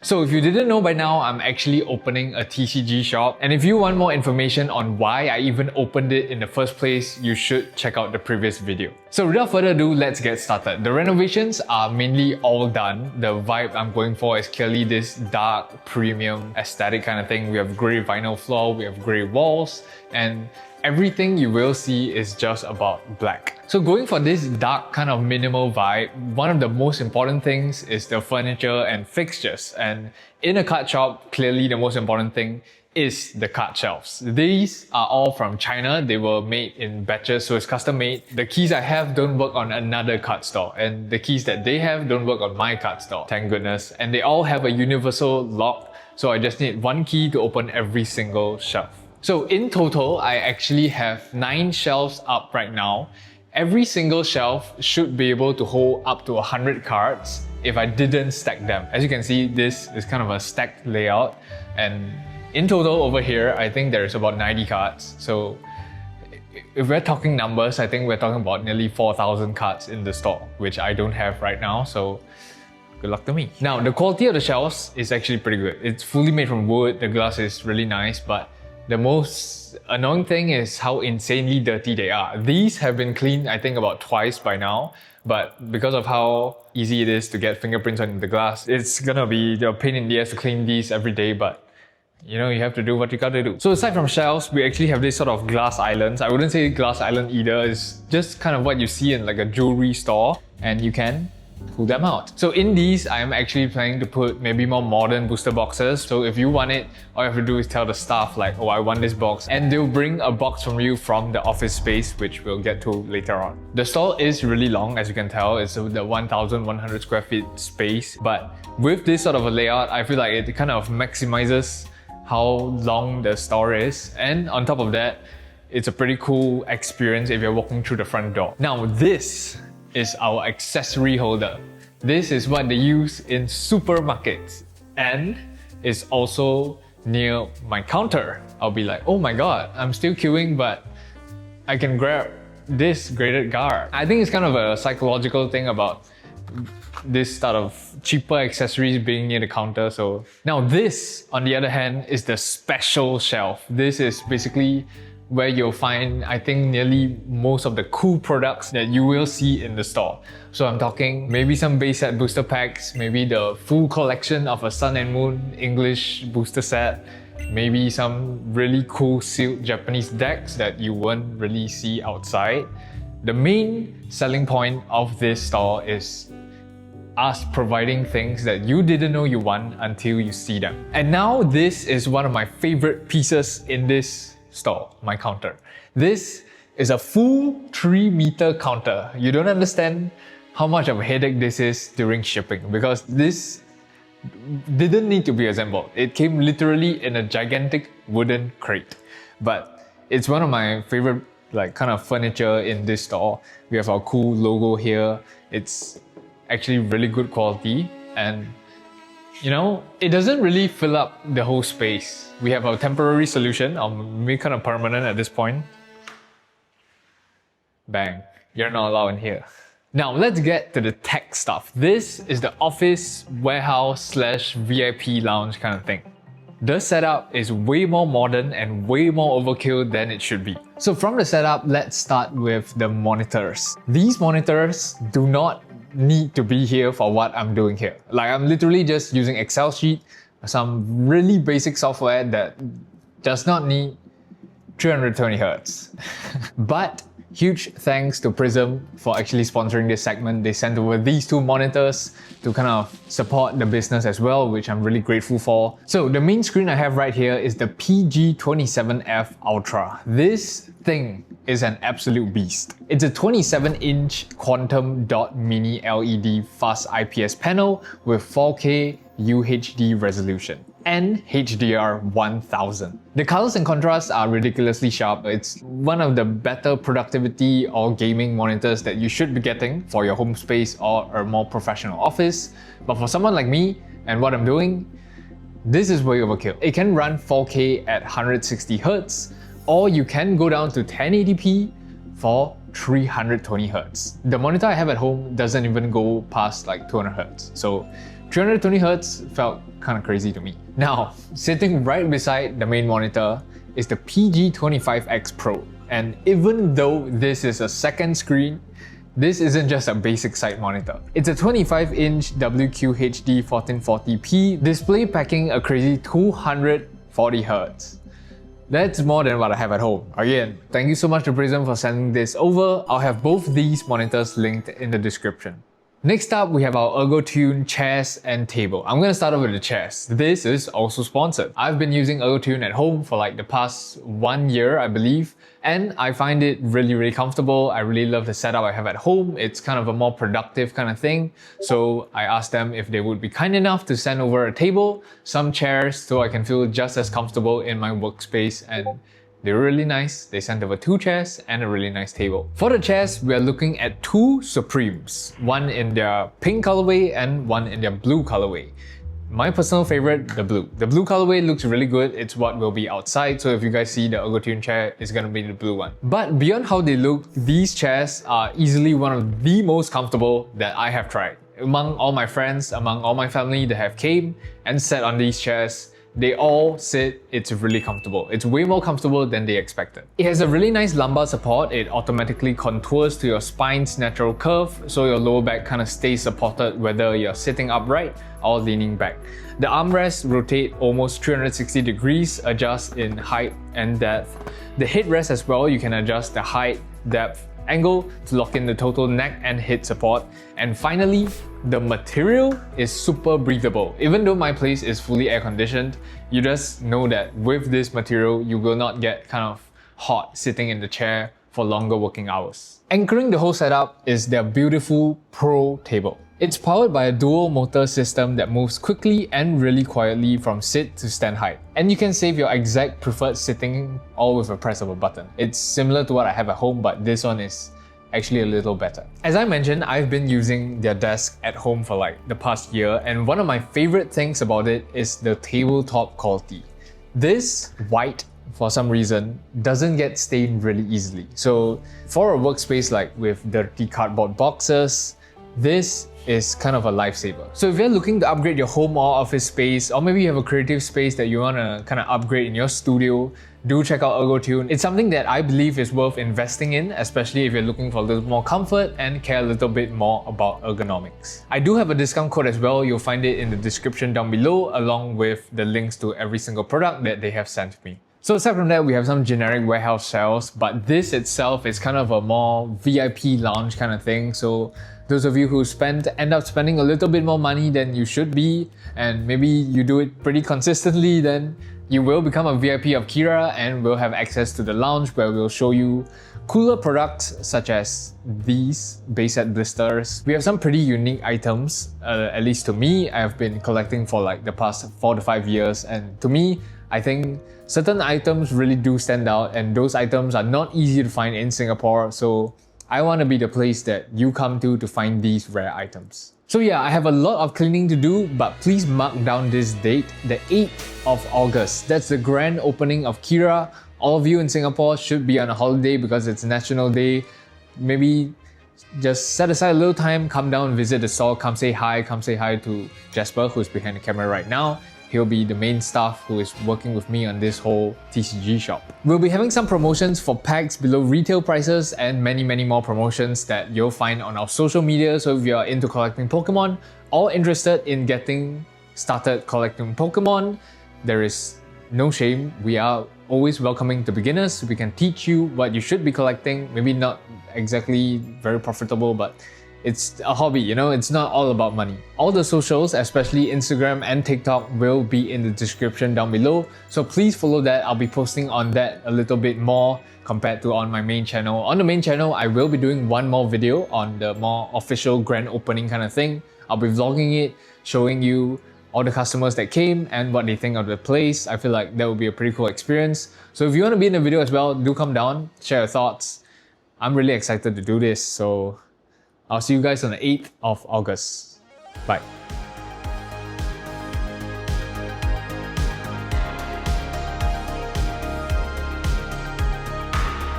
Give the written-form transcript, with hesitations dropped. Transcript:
So if you didn't know by now, I'm actually opening a TCG shop, and if you want more information on why I even opened it in the first place, you should check out the previous video. So without further ado, let's get started. The renovations are mainly all done. The vibe I'm going for is clearly this dark, premium, aesthetic kind of thing. We have grey vinyl floor, we have grey walls, and everything you will see is just about black. So going for this dark kind of minimal vibe, one of the most important things is the furniture and fixtures. And in a card shop, clearly the most important thing is the card shelves. These are all from China. They were made in batches, so it's custom made. The keys I have don't work on another card store, and the keys that they have don't work on my card store, thank goodness. And they all have a universal lock, so I just need one key to open every single shelf. So in total, I actually have 9 shelves up right now. Every single shelf should be able to hold up to 100 cards if I didn't stack them. As you can see, this is kind of a stacked layout, and in total over here, I think there's about 90 cards. So if we're talking numbers, I think we're talking about nearly 4,000 cards in the store, which I don't have right now, so good luck to me. Now, the quality of the shelves is actually pretty good. It's fully made from wood, the glass is really nice, but the most annoying thing is how insanely dirty they are. These have been cleaned, I think, about twice by now, but because of how easy it is to get fingerprints on the glass, it's gonna be a pain in the ass to clean these every day, but you know, you have to do what you gotta do. So aside from shelves, we actually have this sort of glass islands. I wouldn't say glass island either, it's just kind of what you see in like a jewelry store, and you can pull them out. So in these, I am actually planning to put maybe more modern booster boxes. So if you want it, all you have to do is tell the staff like, oh, I want this box, and they'll bring a box from you from the office space, which we'll get to later on. The store is really long, as you can tell. It's the 1,100 square feet space, but with this sort of a layout, I feel like it kind of maximizes how long the store is, and on top of that, it's a pretty cool experience if you're walking through the front door. Now this is our accessory holder. This is what they use in supermarkets, and it's also near my counter. I'll be like, oh my god, I'm still queuing, but I can grab this graded guard. I think it's kind of a psychological thing about this sort of cheaper accessories being near the counter. So now this, on the other hand, is the special shelf. This is basically where you'll find, I think, nearly most of the cool products that you will see in the store. So I'm talking maybe some base set booster packs, maybe the full collection of a Sun and Moon English booster set, maybe some really cool sealed Japanese decks that you won't really see outside. The main selling point of this store is us providing things that you didn't know you want until you see them. And now this is one of my favorite pieces in this store, my counter. This is a full 3-meter counter. You don't understand how much of a headache this is during shipping, because this didn't need to be assembled. It came literally in a gigantic wooden crate. But it's one of my favorite kind of furniture in this store. We have our cool logo here. It's actually really good quality, and you know, it doesn't really fill up the whole space. We have a temporary solution, or maybe kind of permanent at this point. Bang, you're not allowed in here. Now let's get to the tech stuff. This is the office, warehouse / VIP lounge kind of thing. The setup is way more modern and way more overkill than it should be. So from the setup, let's start with the monitors. These monitors do not need to be here for what I'm doing here. Like, I'm literally just using Excel sheet, some really basic software that does not need 320 Hz. But huge thanks to Prism for actually sponsoring this segment. They sent over these 2 monitors to kind of support the business as well, which I'm really grateful for. So the main screen I have right here is the PG27F Ultra. This thing is an absolute beast. It's a 27-inch quantum dot mini LED fast IPS panel with 4K UHD resolution and HDR 1000. The colors and contrasts are ridiculously sharp. It's one of the better productivity or gaming monitors that you should be getting for your home space or a more professional office. But for someone like me and what I'm doing, this is way overkill. It can run 4K at 160 Hz, or you can go down to 1080p for 320 Hz. The monitor I have at home doesn't even go past like 200 Hz. So 320 Hz felt kind of crazy to me. Now, sitting right beside the main monitor is the PG25X Pro. And even though this is a second screen, this isn't just a basic side monitor. It's a 25-inch WQHD 1440p display packing a crazy 240 Hz. That's more than what I have at home. Again, thank you so much to Prism for sending this over. I'll have both these monitors linked in the description. Next up, we have our Ergotune chairs and table. I'm gonna start off with the chairs. This is also sponsored. I've been using Ergotune at home for like the past 1 year, I believe, and I find it really comfortable. I really love the setup I have at home. It's kind of a more productive kind of thing. So I asked them if they would be kind enough to send over a table, some chairs, so I can feel just as comfortable in my workspace, and they were really nice. They sent over 2 chairs and a really nice table. For the chairs, we are looking at 2 Supremes, one in their pink colorway and one in their blue colorway. My personal favorite, the blue. The blue colorway looks really good. It's what will be outside, so if you guys see the Ergotune chair, it's gonna be the blue one. But beyond how they look, these chairs are easily one of the most comfortable that I have tried. Among all my friends, among all my family that have came and sat on these chairs, they all said it's really comfortable. It's way more comfortable than they expected. It has a really nice lumbar support. It automatically contours to your spine's natural curve, so your lower back kind of stays supported whether you're sitting upright or leaning back. The armrests rotate almost 360 degrees, adjust in height and depth. The headrest as well, you can adjust the height, depth, angle to lock in the total neck and head support. And finally, the material is super breathable. Even though my place is fully air conditioned, you just know that with this material, you will not get kind of hot sitting in the chair for longer working hours. Anchoring the whole setup is their beautiful Pro table. It's powered by a dual motor system that moves quickly and really quietly from sit to stand height. And you can save your exact preferred sitting all with a press of a button. It's similar to what I have at home, but this one is actually a little better. As I mentioned, I've been using their desk at home for like the past year, and one of my favorite things about it is the tabletop quality. This white, for some reason, doesn't get stained really easily. So for a workspace like with dirty cardboard boxes, this is kind of a lifesaver. So if you're looking to upgrade your home or office space, or maybe you have a creative space that you want to kind of upgrade in your studio, do check out Ergotune. It's something that I believe is worth investing in, especially if you're looking for a little more comfort and care a little bit more about ergonomics. I do have a discount code as well. You'll find it in the description down below, along with the links to every single product that they have sent me. So aside from that, we have some generic warehouse shelves, but this itself is kind of a more VIP lounge kind of thing. So those of you who end up spending a little bit more money than you should be, and maybe you do it pretty consistently, then you will become a VIP of Kira and will have access to the lounge where we'll show you cooler products such as these base set blisters. We have some pretty unique items, at least to me. I have been collecting for like the past 4 to 5 years, and to me, I think certain items really do stand out, and those items are not easy to find in Singapore, so I want to be the place that you come to find these rare items. So yeah, I have a lot of cleaning to do, but please mark down this date, the 8th of August. That's the grand opening of Kira. All of you in Singapore should be on a holiday because it's National Day. Maybe just set aside a little time, come down, visit the store, come say hi to Jasper, who's behind the camera right now. He'll be the main staff who is working with me on this whole TCG shop. We'll be having some promotions for packs below retail prices and many more promotions that you'll find on our social media. So if you're into collecting Pokemon or interested in getting started collecting Pokemon, there is no shame. We are always welcoming to beginners. We can teach you what you should be collecting. Maybe not exactly very profitable, but it's a hobby, you know, it's not all about money. All the socials, especially Instagram and TikTok, will be in the description down below. So please follow that. I'll be posting on that a little bit more compared to on my main channel. On the main channel, I will be doing one more video on the more official grand opening kind of thing. I'll be vlogging it, showing you all the customers that came and what they think of the place. I feel like that would be a pretty cool experience. So if you want to be in the video as well, do come down, share your thoughts. I'm really excited to do this, so I'll see you guys on the 8th of August. Bye.